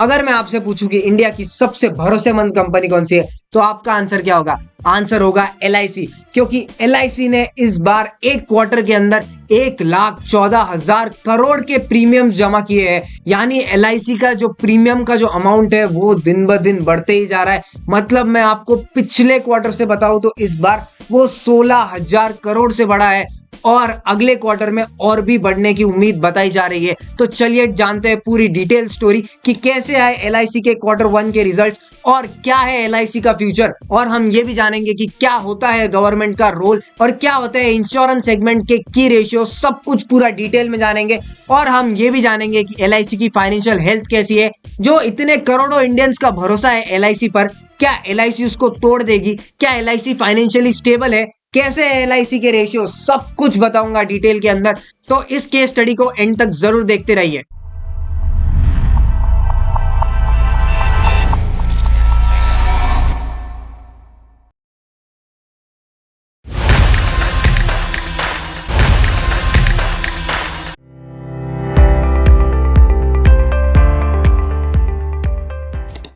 अगर मैं आपसे पूछूं कि इंडिया की सबसे भरोसेमंद कंपनी कौन सी है, तो आपका आंसर क्या होगा? आंसर होगा LIC, क्योंकि LIC ने इस बार एक क्वार्टर के अंदर 1,14,000 करोड़ के प्रीमियम जमा किए हैं। यानी LIC का जो प्रीमियम का जो अमाउंट है वो दिन ब दिन बढ़ते ही जा रहा है। मतलब मैं आपको पिछले क्वार्टर से बताऊं तो इस बार वो 16,000 करोड़ से बढ़ा है और अगले क्वार्टर में और भी बढ़ने की उम्मीद बताई जा रही है। तो चलिए जानते हैं पूरी डिटेल स्टोरी कि कैसे आए LIC के Q1 के रिजल्ट्स और क्या है LIC का फ्यूचर, और हम ये भी जानेंगे कि क्या होता है गवर्नमेंट का रोल और क्या होता है इंश्योरेंस सेगमेंट के की रेशियो। सब कुछ पूरा डिटेल में जानेंगे और हम ये भी जानेंगे कि LIC की फाइनेंशियल हेल्थ कैसी है। जो इतने करोड़ों इंडियंस का भरोसा है LIC पर, क्या LIC उसको तोड़ देगी? क्या LIC फाइनेंशियली स्टेबल है? कैसे है LIC के रेशियो? सब कुछ बताऊंगा डिटेल के अंदर। तो इस केस स्टडी को एंड तक जरूर देखते रहिए।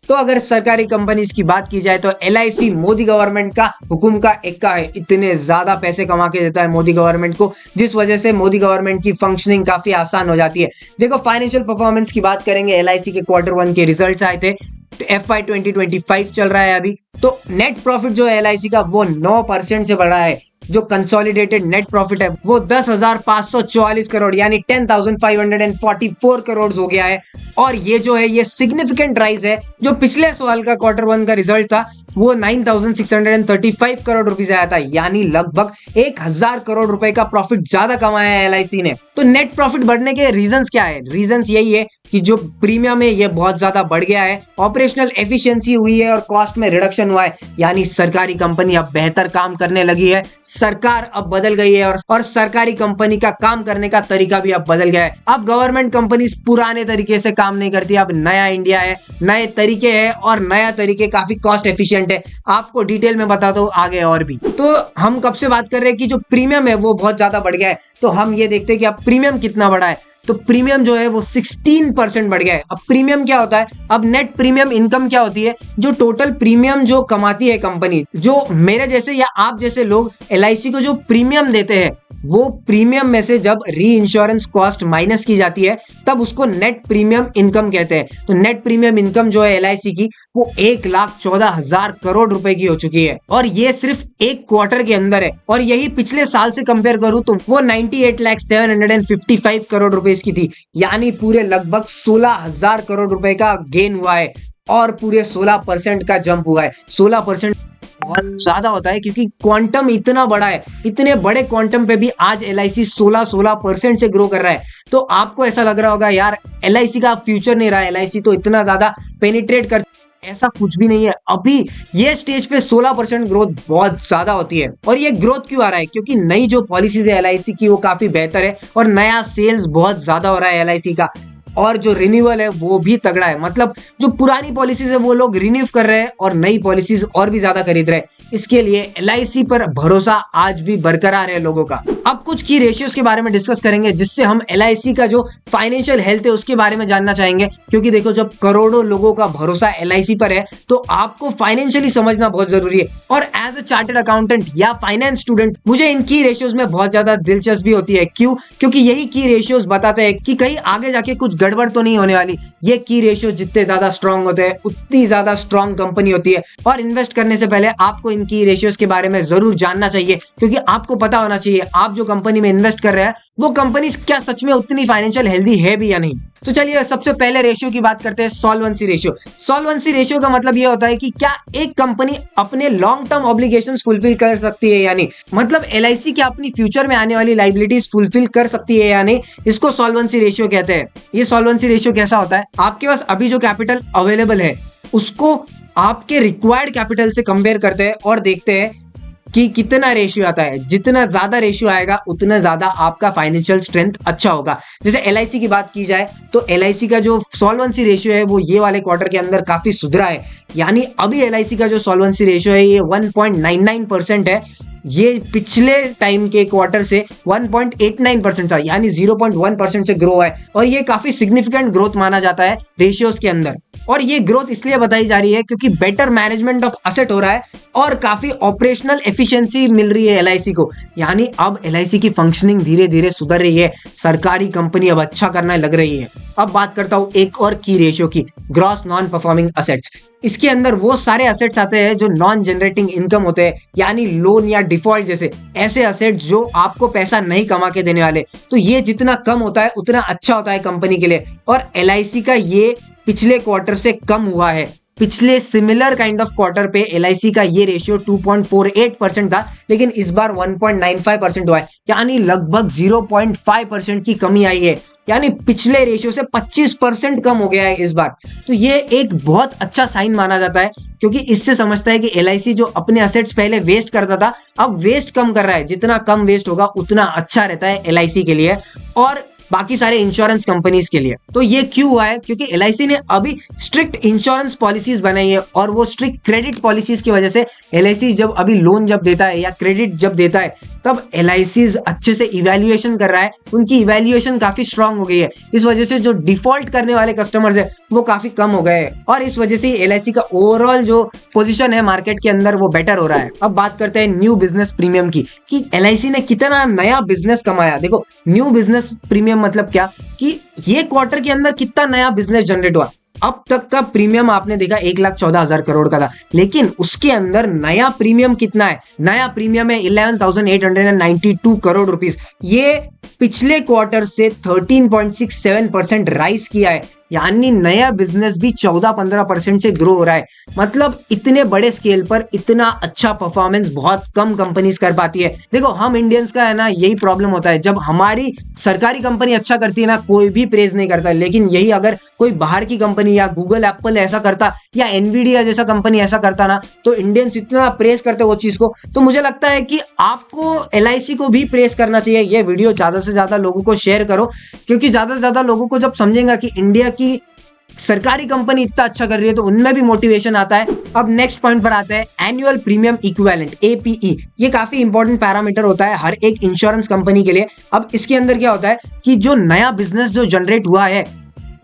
तो अगर सरकारी कंपनीज की बात की जाए तो LIC मोदी गवर्नमेंट का हुकुम का इक्का है। इतने ज्यादा पैसे कमा के देता है मोदी गवर्नमेंट को, जिस वजह से मोदी गवर्नमेंट की फंक्शनिंग काफी आसान हो जाती है। देखो फाइनेंशियल परफॉर्मेंस की बात करेंगे, LIC के Q1 के रिजल्ट्स आए थे। FY 2025 चल रहा है अभी। तो नेट प्रॉफिट जो है LIC का वो 9% से बढ़ा है। जो कंसोलिडेटेड नेट प्रॉफिट है वो 10,544 करोड़ यानी 10,544 करोड़ हो गया है। और ये जो है ये सिग्निफिकेंट राइज है। जो पिछले साल का Q1 का रिजल्ट था वो 9,635 करोड़ रुपीस आया था, यानी लगभग 1,000 करोड़ रुपए का प्रॉफिट ज्यादा कमाया है LIC ने। तो नेट प्रॉफिट बढ़ने के रीजंस क्या है? रीजंस यही है कि जो प्रीमियम है ये बहुत ज्यादा बढ़ गया है, ऑपरेशनल एफिशिएंसी हुई है और कॉस्ट में रिडक्शन हुआ है। यानी सरकारी कंपनी अब बेहतर काम करने लगी है, सरकार अब बदल गई है और सरकारी कंपनी का काम करने का तरीका भी अब बदल गया है। अब गवर्नमेंट कंपनी पुराने तरीके से काम नहीं करती, अब नया इंडिया है, नए तरीके हैं और नया तरीके काफी कॉस्ट एफिशिएंट है। आपको डिटेल में बताता हूं आगे और भी। तो हम कब से बात कर रहे हैं कि जो प्रीमियम है वो बहुत ज्यादा बढ़ गया है। तो हम ये देखते हैं कि अब प्रीमियम कितना बढ़ा है। तो प्रीमियम जो है वो 16% बढ़ गया है। अब प्रीमियम क्या होता है? अब नेट प्रीमियम इनकम क्या होती है? जो टोटल प्रीमियम जो कमाती है कंपनी, जो मेरे जैसे या आप जैसे लोग LIC को जो प्रीमियम देते हैं, वो प्रीमियम में से जब री इंश्योरेंस कॉस्ट माइनस की जाती है तब उसको नेट प्रीमियम इनकम कहते हैं। तो नेट प्रीमियम इनकम जो है LIC की वो 1,14,000 करोड़ रुपए की हो चुकी है और ये सिर्फ एक क्वार्टर के अंदर है। और यही पिछले साल से कंपेयर करूं तो वो 98,755 करोड़ रुपए की थी, यानी पूरे लगभग 16,000 करोड़ रुपए का गेन हुआ है और पूरे 16% का जंप हुआ है। 16% बहुत ज्यादा होता है क्योंकि क्वांटम इतना बड़ा है। इतने बड़े क्वांटम पे भी आज LIC 16% से ग्रो कर रहा है। तो आपको ऐसा लग रहा होगा यार LIC का फ्यूचर नहीं रहा, LIC तो इतना ज्यादा पेनिट्रेट कर, ऐसा कुछ भी नहीं है। अभी ये स्टेज पे 16% ग्रोथ बहुत ज्यादा होती है। और ये ग्रोथ क्यों आ रहा है? क्योंकि नई जो पॉलिसीज है LIC की वो काफी बेहतर है और नया सेल्स बहुत ज्यादा हो रहा है LIC का, और जो रिन्यूअल है वो भी तगड़ा है। मतलब जो पुरानी पॉलिसीज है वो लोग रिन्यू कर रहे हैं और नई पॉलिसीज और भी ज्यादा खरीद रहे हैं। इसके लिए LIC पर भरोसा आज भी बरकरार है लोगों का। अब कुछ की रेशियोज के बारे में डिस्कस करेंगे जिससे हम LIC का जो फाइनेंशियल हेल्थ है उसके बारे में जानना चाहेंगे। क्योंकि देखो जब करोड़ों लोगों का भरोसा LIC पर है तो आपको फाइनेंशियली समझना बहुत जरूरी है। और एज अ चार्टर्ड अकाउंटेंट या फाइनेंस स्टूडेंट मुझे इन की रेशियोज में बहुत ज्यादा दिलचस्पी होती है। क्यों? क्योंकि यही की रेशियोज बताते हैं कि कहीं आगे जाके कुछ गड़बड़ तो नहीं होने वाली। ये की रेशियो जितने ज्यादा स्ट्रांग होते हैं उतनी ज्यादा स्ट्रांग कंपनी होती है। और इन्वेस्ट करने से पहले आपको इन की रेशियोज के बारे में जरूर जानना चाहिए, क्योंकि आपको पता होना चाहिए आप जो कंपनी में इन्वेस्ट कर रहे हैं वो कंपनी क्या सच में उतनी फाइनेंशियल हेल्दी है भी या नहीं। तो चलिए सबसे पहले रेशियो की बात करते हैं, सॉल्वेंसी रेशियो। सॉल्वेंसी रेशियो का मतलब ये होता है कि क्या एक कंपनी अपने लॉन्ग टर्म ऑब्लिगेशंस फुलफिल कर सकती है या नहीं। मतलब LIC क्या अपनी फ्यूचर में आने वाली लाइबिलिटीज फुलफिल कर सकती है या नहीं, इसको सॉल्वेंसी रेशियो कहते हैं। ये सॉल्वेंसी रेशियो कैसा होता है? आपके पास अभी जो कैपिटल अवेलेबल है उसको आपके रिक्वायर्ड कैपिटल से कंपेयर करते हैं और देखते हैं कि कितना रेशियो आता है। जितना ज्यादा रेशियो आएगा उतना ज्यादा आपका फाइनेंशियल स्ट्रेंथ अच्छा होगा। जैसे LIC की बात की जाए तो LIC का जो सॉल्वेंसी रेशियो है वो ये वाले क्वार्टर के अंदर काफी सुधरा है। यानी अभी LIC का जो सॉल्वेंसी रेशियो है ये 1.99% है। ये पिछले टाइम के क्वार्टर से 1.89% था, यानी 0.1% से ग्रो है और ये काफी सिग्निफिकेंट ग्रोथ माना जाता है रेशियोज के अंदर। और ये ग्रोथ इसलिए बताई जा रही है क्योंकि बेटर मैनेजमेंट ऑफ असेट हो रहा है और काफी ऑपरेशनल एफिशिएंसी मिल रही है एलआईसी को। यानी अब एलआईसी की फंक्शनिंग धीरे धीरे सुधर रही है, सरकारी कंपनी अब अच्छा करने लग रही है। अब बात करता हूं एक और की रेशियो की, ग्रॉस नॉन परफॉर्मिंग असेट्स। इसके अंदर वो सारे असेट्स आते हैं जो नॉन जनरेटिंग इनकम होते हैं, यानी लोन या डिफॉल्ट जैसे ऐसे असेट्स जो आपको पैसा नहीं कमा के देने वाले। तो ये जितना कम होता है उतना अच्छा होता है कंपनी के लिए, और एलआईसी का ये पिछले क्वार्टर से कम हुआ है। पिछले सिमिलर काइंड ऑफ क्वार्टर पे एलआईसी का ये रेशियो 2.48% था, लेकिन इस बार 1.95% हुआ है, यानी लगभग 0.5% की कमी आई है। यानी पिछले रेशियो से 25% कम हो गया है इस बार। तो ये एक बहुत अच्छा साइन माना जाता है, क्योंकि इससे समझता है कि एलआईसी जो अपने असेट्स पहले वेस्ट करता था अब वेस्ट कम कर रहा है। जितना कम वेस्ट होगा उतना अच्छा रहता है एलआईसी के लिए और बाकी सारे इंश्योरेंस कंपनीज के लिए। तो ये क्यों हुआ है? क्योंकि एलआईसी ने अभी स्ट्रिक्ट इंश्योरेंस पॉलिसीज बनाई है, और वो स्ट्रिक्ट क्रेडिट पॉलिसीज की वजह से एलआईसी जब अभी लोन जब देता है या क्रेडिट जब देता है तब एलआईसी अच्छे से इवैल्यूएशन कर रहा है। उनकी इवैल्यूएशन काफी स्ट्रांग हो गई है। इस वजह से जो डिफॉल्ट करने वाले कस्टमर्स है वो काफी कम हो गए हैं, और इस वजह से एलआईसी का ओवरऑल जो पोजीशन है मार्केट के अंदर वो बेटर हो रहा है। अब बात करते हैं न्यू बिजनेस प्रीमियम की, कि एलआईसी ने कितना नया बिजनेस कमाया। देखो, न्यू बिजनेस प्रीमियम मतलब क्या, कि ये क्वार्टर के अंदर कितना नया बिजनेस जनरेट हुआ। अब तक का प्रीमियम आपने देखा 1,14,000 करोड़ का था, लेकिन उसके अंदर नया प्रीमियम कितना है? नया प्रीमियम है 11,892 करोड़ रुपीस। ये पिछले क्वार्टर से 13.67% राइज किया है, यानी नया बिजनेस भी 14-15% से ग्रो हो रहा है। मतलब इतने बड़े स्केल पर इतना अच्छा परफॉर्मेंस बहुत कम कंपनीज कर पाती है। देखो, हम इंडियंस का है ना यही प्रॉब्लम होता है, जब हमारी सरकारी कंपनी अच्छा करती है ना कोई भी प्रेज नहीं करता, लेकिन यही अगर कोई बाहर की कंपनी या गूगल एप्पल ऐसा करता या एनवीडिया जैसा कंपनी ऐसा करता ना, तो इंडियंस इतना प्रेज करते वो चीज को। तो मुझे लगता है कि आपको एलआईसी को भी प्रेज करना चाहिए। ये वीडियो ज्यादा से ज्यादा लोगों को शेयर करो, क्योंकि ज्यादा से ज्यादा लोगों को जब समझेगा कि इंडिया की सरकारी कंपनी इतना अच्छा कर रही है तो उनमें भी मोटिवेशन आता है। अब नेक्स्ट पॉइंट पर आते हैं, एनुअल प्रीमियम इक्विवेलेंट एपीई। ये काफी इंपॉर्टेंट पैरामीटर होता है हर एक इंश्योरेंस कंपनी के लिए। अब इसके अंदर क्या होता है कि जो नया बिजनेस जो जनरेट हुआ है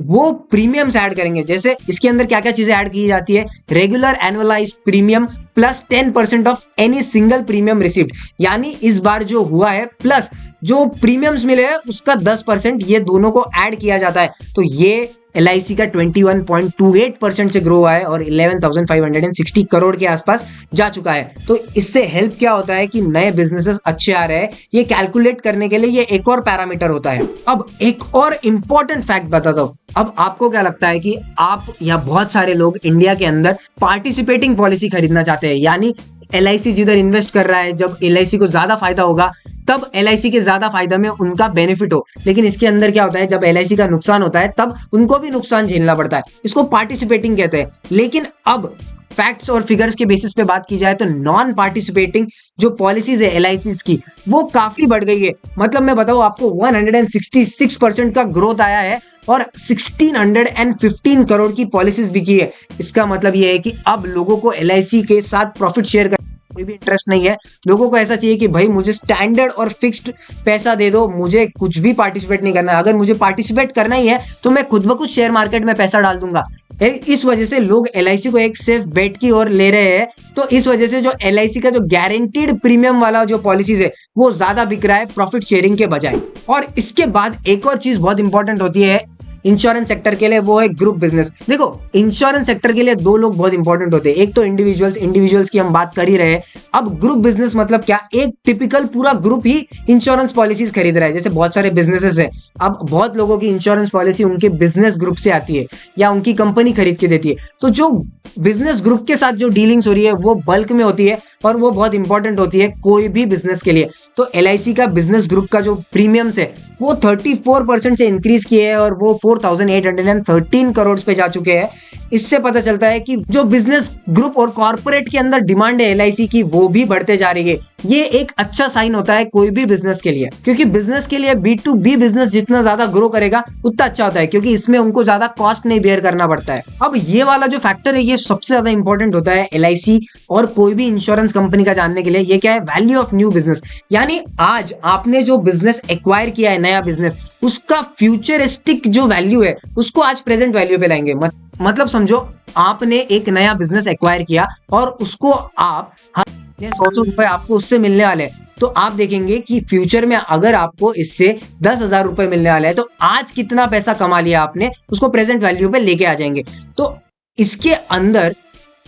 वो प्रीमियम्स ऐड करेंगे। जैसे इसके अंदर क्या क्या चीजें ऐड की जाती है, regular annualise premium plus 10% of any single premium received. यानी इस बार जो हुआ है प्लस जो प्रीमियम्स मिले हैं उसका 10%, ये दोनों को ऐड किया जाता है। तो ये एलआईसी का 21.28% से ग्रो हुआ है और 11,560 करोड़ के आसपास जा चुका है। तो इससे हेल्प क्या होता है कि नए बिजनेसेस अच्छे आ रहे हैं, ये कैलकुलेट करने के लिए ये एक और पैरामीटर होता है। अब एक और इंपॉर्टेंट फैक्ट बताता हूं। अब आपको क्या लगता है कि आप या बहुत सारे लोग इंडिया के अंदर पार्टिसिपेटिंग पॉलिसी खरीदना चाहते हैं, यानी एलआईसी जिधर इन्वेस्ट कर रहा है, जब एलआईसी को ज्यादा फायदा होगा तब एलआईसी के ज्यादा फायदा में उनका बेनिफिट हो। लेकिन इसके अंदर क्या होता है, जब एलआईसी का नुकसान होता है तब उनको भी नुकसान झेलना पड़ता है। इसको पार्टिसिपेटिंग कहते हैं। लेकिन अब फैक्ट्स और फिगर्स के बेसिस पे बात की जाए तो नॉन पार्टिसिपेटिंग जो पॉलिसीज है एलआईसी की वो काफी बढ़ गई है। मतलब मैं बताऊं आपको 166% का ग्रोथ आया है और 1615 करोड़ की पॉलिसीज बिकी है। इसका मतलब ये है कि अब लोगों को एलआईसी के साथ प्रॉफिट शेयर कोई भी इंटरेस्ट नहीं है। लोगों को ऐसा चाहिए कि भाई मुझे स्टैंडर्ड और फिक्स्ड पैसा दे दो, मुझे कुछ भी पार्टिसिपेट नहीं करना है। अगर मुझे पार्टिसिपेट करना ही है तो मैं खुद ब खुद शेयर मार्केट में पैसा डाल दूंगा। इस वजह से लोग एलआईसी को एक सेफ बेट की ओर ले रहे हैं। तो इस वजह से जो एलआईसी का जो गारंटीड प्रीमियम वाला जो पॉलिसीज है वो ज्यादा बिक रहा है प्रॉफिट शेयरिंग के बजाय। और इसके बाद एक और चीज बहुत इंपॉर्टेंट होती है इंश्योरेंस सेक्टर के लिए, वो है ग्रुप बिजनेस। देखो, इंश्योरेंस सेक्टर के लिए दो लोग बहुत इंपॉर्टेंट होते हैं। एक तो इंडिविजुअल्स की हम बात कर ही रहे हैं। अब ग्रुप बिजनेस मतलब क्या, एक टिपिकल पूरा ग्रुप ही इंश्योरेंस पॉलिसीज खरीद रहा है। जैसे बहुत सारे बिजनेसेस है, अब बहुत लोगों की इंश्योरेंस पॉलिसी उनके बिजनेस ग्रुप से आती है या उनकी कंपनी खरीद के देती है। तो जो बिजनेस ग्रुप के साथ जो डीलिंग्स हो रही है वो बल्क में होती है और वो बहुत इंपॉर्टेंट होती है कोई भी बिजनेस के लिए। तो एलआईसी का बिजनेस ग्रुप का जो प्रीमियम्स है वो 34% से इंक्रीज किए हैं और वो 4,813 करोड़ पे जा चुके हैं। इससे पता चलता है कि जो बिजनेस ग्रुप और कॉर्पोरेट के अंदर डिमांड है एलआईसी की वो भी बढ़ते जा रही है। ये एक अच्छा साइन होता है कोई भी बिजनेस के लिए, क्योंकि बिजनेस के लिए B2B बिजनेस जितना ज्यादा ग्रो करेगा उतना अच्छा होता है, क्योंकि इसमें उनको ज्यादा कॉस्ट नहीं बेयर करना पड़ता है। अब ये वाला जो फैक्टर है ये सबसे ज्यादा इंपॉर्टेंट होता है एलआईसी और कोई भी इंश्योरेंस कंपनी का जानने के लिए। ये क्या है, वैल्यू ऑफ न्यू बिजनेस। यानी आज आपने जो बिजनेस एक्वायर किया है, नया बिजनेस, उसका फ्यूचरिस्टिक जो वैल्यू है उसको आज प्रेजेंट वैल्यू पे लाएंगे। मतलब समझो आपने एक नया बिजनेस एक्वायर किया और उसको आप 100 रुपए आपको उससे मिलने वाले हैं, तो आप देखेंगे कि फ्यूचर में अगर आपको इससे 10,000 रुपए मिलने वाले हैं तो आज कितना पैसा कमा लिया आपने उसको प्रेजेंट वैल्यू पे लेके आ जाएंगे। तो इसके अंदर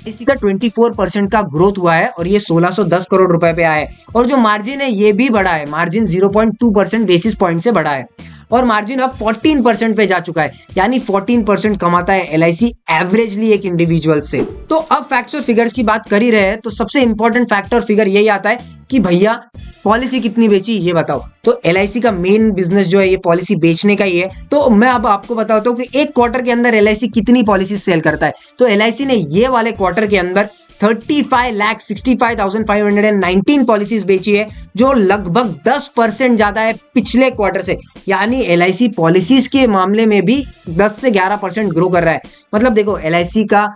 इसी का 24% का ग्रोथ हुआ है और ये 1610 करोड़ रुपए पे आया है। और जो मार्जिन है ये भी बढ़ा है, मार्जिन 0.2% बेसिस पॉइंट से बढ़ा है और मार्जिन अब 14% पे जा चुका है, यानी 14% कमाता है एलआईसी एवरेजली एक इंडिविजुअल से। तो अब फैक्ट्स और फिगर्स की बात कर ही रहे हैं तो सबसे इंपॉर्टेंट फैक्टर फिगर यही आता है कि भैया पॉलिसी कितनी बेची ये बताओ। तो एलआईसी का मेन बिजनेस जो है ये पॉलिसी बेचने का ही है। तो मैं अब आपको बताता हूँ कि एक क्वार्टर के अंदर एलआईसी कितनी पॉलिसी सेल करता है। तो एलआईसी ने ये वाले क्वार्टर के अंदर 35,65,519 पॉलिसीज बेची है, जो लगभग 10% ज्यादा है पिछले क्वार्टर से। यानी एलआईसी पॉलिसीज के मामले में भी 10 से 11% ग्रो कर रहा है। मतलब देखो एलआईसी का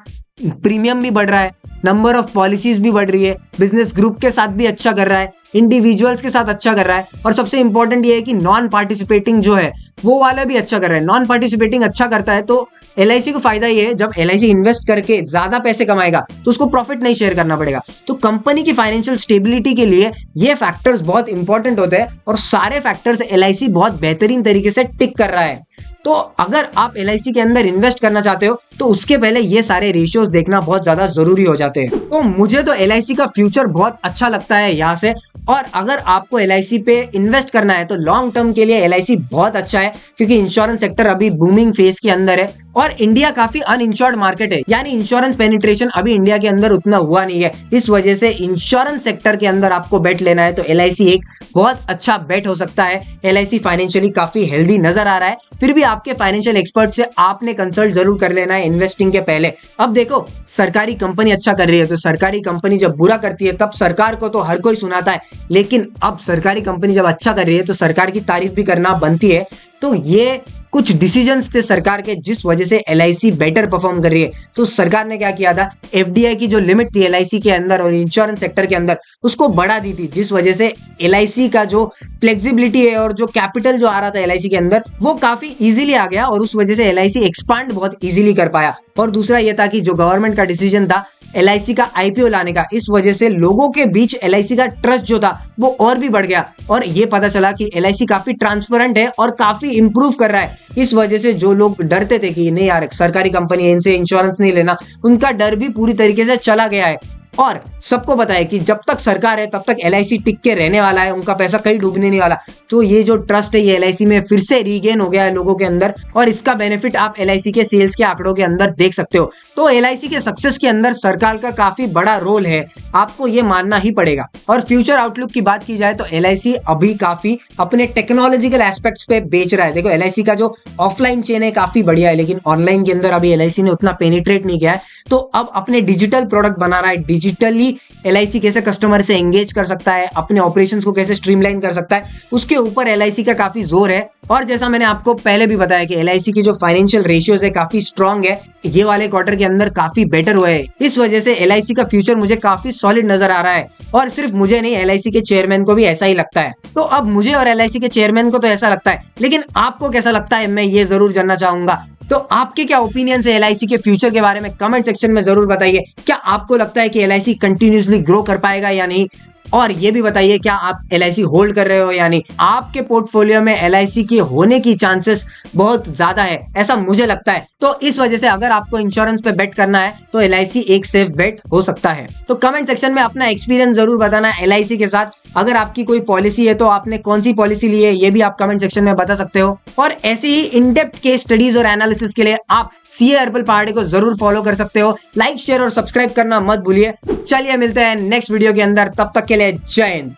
प्रीमियम भी बढ़ रहा है, नंबर ऑफ पॉलिसीज भी बढ़ रही है, बिजनेस ग्रुप के साथ भी अच्छा कर रहा है, इंडिविजुअल्स के साथ अच्छा कर रहा है और सबसे इंपॉर्टेंट ये है कि नॉन पार्टिसिपेटिंग जो है वो वाला भी अच्छा कर रहा है। नॉन पार्टिसिपेटिंग अच्छा करता है तो एलआईसी को फायदा ये है, जब एलआईसी इन्वेस्ट करके ज्यादा पैसे कमाएगा तो उसको प्रॉफिट नहीं शेयर करना पड़ेगा। तो कंपनी की फाइनेंशियल स्टेबिलिटी के लिए ये फैक्टर्स बहुत इंपॉर्टेंट होते हैं और सारे फैक्टर्स एलआईसी बहुत बेहतरीन तरीके से टिक कर रहा है। तो अगर आप एलआईसी के अंदर इन्वेस्ट करना चाहते हो तो उसके पहले ये सारे रेशियोज देखना बहुत ज्यादा जरूरी हो जाते हैं। तो मुझे तो एलआईसी का फ्यूचर बहुत अच्छा लगता है यहाँ से। और अगर आपको एलआईसी पे इन्वेस्ट करना है तो लॉन्ग टर्म के लिए एलआईसी बहुत अच्छा है, क्योंकि इंश्योरेंस सेक्टर अभी बूमिंग फेज के अंदर है और इंडिया काफी अनइंश्योर्ड मार्केट है, यानी इंश्योरेंस पेनिट्रेशन अभी इंडिया के अंदर उतना हुआ नहीं है। इस वजह से इंश्योरेंस सेक्टर के अंदर आपको बेट लेना है तो एलआईसी एक बहुत अच्छा बेट हो सकता है। एलआईसी फाइनेंशियली काफी हेल्दी नजर आ रहा है, फिर भी आपके फाइनेंशियल एक्सपर्ट से आपने कंसल्ट जरूर कर लेना है इन्वेस्टिंग के पहले। अब देखो सरकारी कंपनी अच्छा कर रही है तो सरकारी कंपनी जब बुरा करती है तब सरकार को तो हर कोई सुनाता है, लेकिन अब सरकारी कंपनी जब अच्छा कर रही है तो सरकार की तारीफ भी करना बनती है। तो ये कुछ डिसीजंस थे सरकार के जिस वजह से एलआईसी बेटर परफॉर्म कर रही है। तो सरकार ने क्या किया था, एफडीआई की जो लिमिट थी एलआईसी के अंदर और इंश्योरेंस सेक्टर के अंदर उसको बढ़ा दी थी, जिस वजह से एलआईसी का जो फ्लेक्सिबिलिटी है और जो कैपिटल जो आ रहा था एलआईसी के अंदर वो काफी इजीली आ गया और उस वजह से एलआईसी एक्सपांड बहुत इजीली कर पाया। और दूसरा ये था कि जो गवर्नमेंट का डिसीजन था एलआईसी का आईपीओ लाने का, इस वजह से लोगों के बीच एलआईसी का ट्रस्ट जो था वो और भी बढ़ गया और ये पता चला कि एलआईसी काफी ट्रांसपेरेंट है और काफी इंप्रूव कर रहा है। इस वजह से जो लोग डरते थे कि नहीं यार सरकारी कंपनी है इनसे इंश्योरेंस नहीं लेना, उनका डर भी पूरी तरीके से चला गया है। और सबको पता है कि जब तक सरकार है तब तक एलआईसी टिक के रहने वाला है, उनका पैसा कहीं डूबने नहीं वाला। तो ये जो ट्रस्ट है ये एलआईसी में फिर से रीगेन हो गया है लोगों के अंदर और इसका बेनिफिट आप एलआईसी के सेल्स के आंकड़ों के अंदर देख सकते हो। तो एलआईसी के सक्सेस के अंदर सरकार का काफी बड़ा रोल है, आपको ये मानना ही पड़ेगा। और फ्यूचर आउटलुक की बात की जाए तो एलआईसी अभी काफी अपने टेक्नोलॉजिकल एस्पेक्ट्स पे बेच रहा है। देखो एलआईसी का जो ऑफलाइन चेन है काफी बढ़िया है, लेकिन ऑनलाइन के अंदर अभी एलआईसी ने उतना पेनिट्रेट नहीं किया है। तो अब अपने डिजिटल प्रोडक्ट बना रहा है, डिजिटली एलआईसी कैसे कस्टमर से एंगेज कर सकता है, अपने ऑपरेशंस को कैसे स्ट्रीमलाइन कर सकता है, उसके ऊपर एलआईसी का काफी जोर है। और जैसा मैंने आपको पहले भी बताया कि एलआईसी की जो फाइनेंशियल रेशियोज है काफी स्ट्रांग है, ये वाले क्वार्टर के अंदर काफी बेटर हुए हैं। इस वजह से एलआईसी का फ्यूचर मुझे काफी सॉलिड नजर आ रहा है और सिर्फ मुझे नहीं एलआईसी के चेयरमैन को भी ऐसा ही लगता है। तो अब मुझे और एलआईसी के चेयरमैन को तो ऐसा लगता है, लेकिन आपको कैसा लगता है मैं ये जरूर जानना चाहूंगा। तो आपके क्या ओपिनियन है एलआईसी के फ्यूचर के बारे में कमेंट सेक्शन में जरूर बताइए। क्या आपको लगता है कि एलआईसी कंटिन्यूअसली ग्रो कर पाएगा या नहीं, और ये भी बताइए क्या आप एलआईसी होल्ड कर रहे हो या नहीं। आपके पोर्टफोलियो में एलआईसी की होने की चांसेस बहुत ज्यादा है ऐसा मुझे लगता है। तो इस वजह से अगर आपको इंश्योरेंस पे बेट करना है तो एलआईसी एक सेफ बेट हो सकता है। तो कमेंट सेक्शन में अपना एक्सपीरियंस जरूर बताना एलआईसी के साथ। अगर आपकी कोई पॉलिसी है तो आपने कौन सी पॉलिसी ली है ये भी आप कमेंट सेक्शन में बता सकते हो। और ऐसे ही इन डेप्थ केस स्टडीज और एनालिसिस के लिए आप सीए हर्बल पहाड़ी को जरूर फॉलो कर सकते हो। लाइक शेयर और सब्सक्राइब करना मत भूलिए। चलिए मिलते हैं नेक्स्ट वीडियो के अंदर, तब तक के लिए जय हिंद।